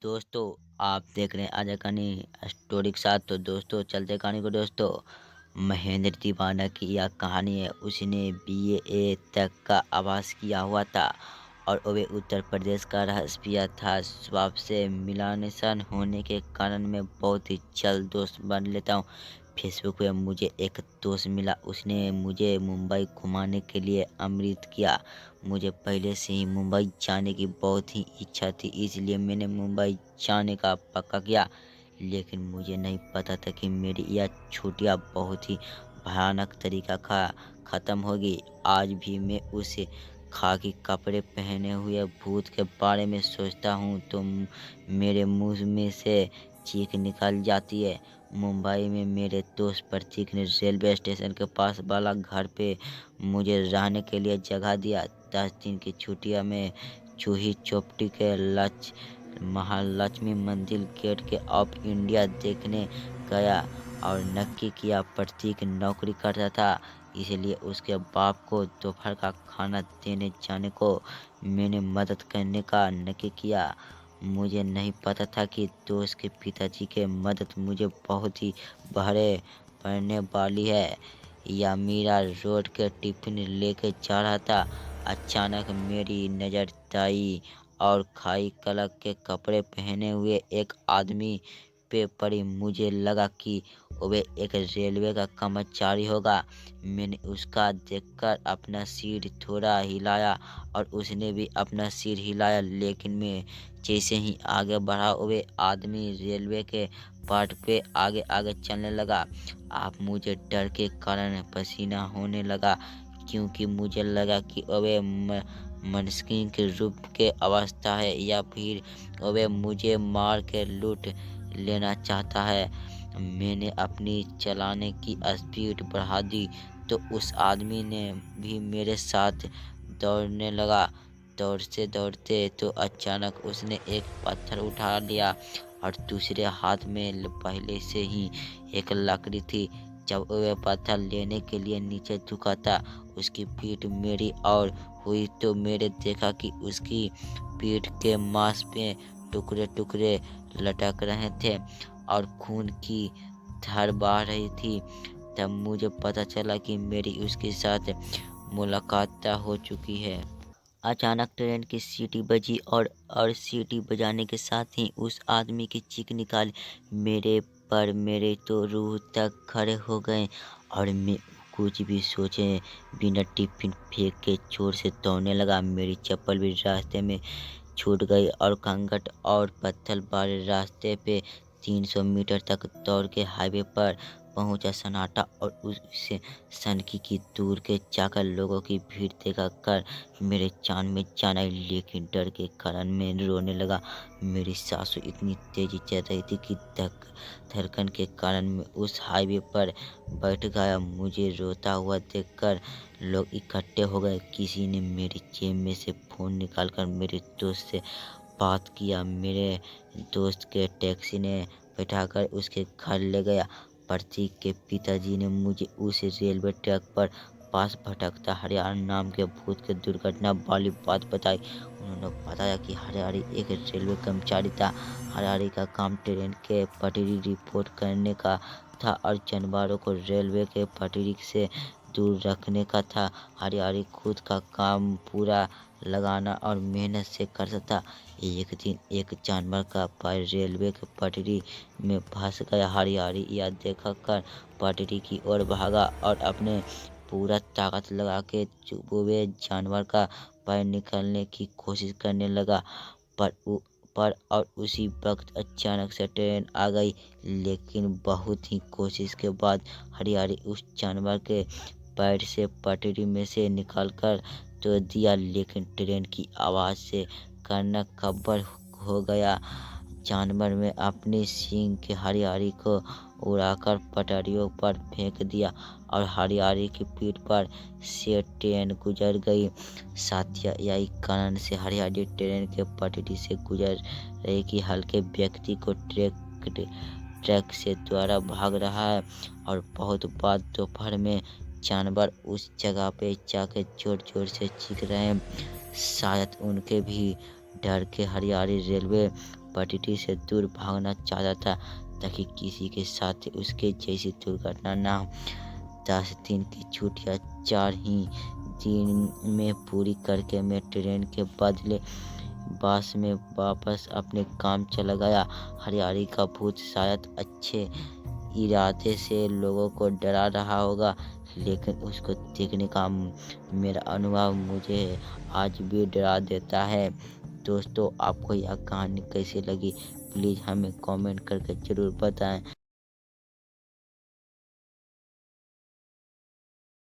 दोस्तों, आप देख रहे हैं आज कहानी स्टोरी के साथ। तो दोस्तों चलते कहानी को। दोस्तों, महेंद्र दीवाना की यह कहानी है। उसने बीए तक का आवास किया हुआ था और वह उत्तर प्रदेश का रहस्या था। स्वभाव से मिलानसार होने के कारण मैं बहुत ही जल्द दोस्त बन लेता हूँ। फेसबुक पे मुझे एक दोस्त मिला। उसने मुझे मुंबई घुमाने के लिए अमृत किया। मुझे पहले से ही मुंबई जाने की बहुत ही इच्छा थी, इसलिए मैंने मुंबई जाने का पक्का किया। लेकिन मुझे नहीं पता था कि मेरी यह छुट्टियां बहुत ही भयानक तरीका ख़त्म होगी। आज भी मैं उस खाकी कपड़े पहने हुए भूत के बारे में सोचता हूँ तो मेरे मुंह में से चीख निकल जाती है। मुंबई में मेरे दोस्त प्रतीक ने रेलवे स्टेशन के पास वाला घर पे मुझे रहने के लिए जगह दिया। 10 दिन की छुट्टियां में जूही चौपाटी के महालक्ष्मी मंदिर गेट के ऑफ इंडिया देखने गया और नक्की किया प्रतीक नौकरी करता था, इसलिए उसके बाप को दोपहर का खाना देने जाने को मैंने मदद करने का नक्की किया। मुझे नहीं पता था कि दोस्त के पिताजी की मदद मुझे बहुत ही भारे पड़ने वाली है। या मीरा रोड के टिफिन लेके जा रहा था। अचानक मेरी नज़र दाई और खाई कलर के कपड़े पहने हुए एक आदमी पे पड़ी। मुझे लगा कि वह एक रेलवे का कर्मचारी होगा। मैंने उसका देखकर अपना सिर थोड़ा हिलाया और उसने भी अपना सिर हिलाया, लेकिन मैं जैसे ही आगे बढ़ा वह आदमी रेलवे के पार्ट पे आगे आगे चलने लगा। आप मुझे डर के कारण पसीना होने लगा, क्योंकि मुझे लगा कि वह मनस्किन के रूप के अवस्था है या फिर वह मुझे मार के लूट लेना चाहता है। मैंने अपनी चलाने की स्पीड बढ़ा दी तो उस आदमी ने भी मेरे साथ दौड़ने लगा। दौड़ते दौड़ते तो अचानक उसने एक पत्थर उठा लिया और दूसरे हाथ में पहले से ही एक लकड़ी थी। जब वह पत्थर लेने के लिए नीचे झुका था, उसकी पीठ मेरी ओर हुई तो मैंने देखा कि उसकी पीठ के मांस पे टुकड़े टुकड़े लटक रहे थे और खून की धार बह रही थी। तब मुझे पता चला कि मेरी उसके साथ मुलाकात हो चुकी है। अचानक ट्रेन की सीटी बजी और सीटी बजाने के साथ ही उस आदमी की चीख निकाली। मेरे तो रूह तक खड़े हो गए और मैं कुछ भी सोचे बिना टिफिन फेंक के जोर से दौड़ने लगा। मेरी चप्पल भी रास्ते में छूट गई और कंकड़ और पत्थर वाले रास्ते पे 300 मीटर तक दौड़ के हाईवे पर पहुंचा। सन्नाटा और उससे सनकी की दूर के जाकर लोगों की भीड़ देखा कर मेरे जान में जान आई, लेकिन डर के कारण मैं रोने लगा। मेरी सांस इतनी तेजी चल रही थी कि धड़कन के कारण मैं उस हाईवे पर बैठ गया। मुझे रोता हुआ देखकर लोग इकट्ठे हो गए। किसी ने मेरी जेब में से फ़ोन निकालकर मेरे दोस्त से बात किया। मेरे दोस्त के टैक्सी ने बैठाकर उसके घर ले गया। प्रतीक के पिताजी ने मुझे उस रेलवे ट्रैक पर पास भटकता हरियाणा नाम के भूत के दुर्घटना वाली बात बताई। उन्होंने बताया कि हरियाणी एक रेलवे कर्मचारी था। हरियाणी का काम ट्रेन के पटरी रिपोर्ट करने का था और जानवरों को रेलवे के पटरी से दूर रखने का था। हरियाणी खुद का काम पूरा लगाना और मेहनत से करता था। एक दिन एक जानवर का पैर रेलवे के पटरी में फंस गया। हरियाणी यह देखकर पटरी की ओर भागा और अपने पूरा ताकत लगा के चुभुए जानवर का पैर निकालने की कोशिश करने लगा। पर और उसी वक्त अचानक से ट्रेन आ गई। लेकिन बहुत ही कोशिश के बाद हरियाणी उस जानवर के पैर से पटरी में से निकालकर तो दिया, लेकिन ट्रेन की आवाज़ से कान खबर हो गया। जानवर में अपनी सींग के हरियाणी को उड़ाकर पटरियों पर फेंक दिया और हरियाणी की पीठ पर से ट्रेन गुजर गई। साथिया, यही कारण से हरियाणी ट्रेन के पटरी से गुजर रही कि हल्के व्यक्ति को ट्रक से द्वारा भाग रहा है। और बहुत बाद दोपहर में जानवर उस जगह पे जाकर जोर जोर से चीख रहे हैं। शायद उनके भी डर के हरियाणी रेलवे पटरी से दूर भागना चाहता था ताकि किसी के साथ उसके जैसी दुर्घटना ना हो। 10 दिन की छुट्टियां 4 ही दिन में पूरी करके मैं ट्रेन के बदले बस में वापस अपने काम चला गया। हरियाली का भूत शायद अच्छे इरादे से लोगों को डरा रहा होगा, लेकिन उसको देखने का मेरा अनुभव मुझे आज भी डरा देता है। दोस्तों, आपको यह कहानी कैसी लगी प्लीज़ हमें कमेंट करके ज़रूर बताएं।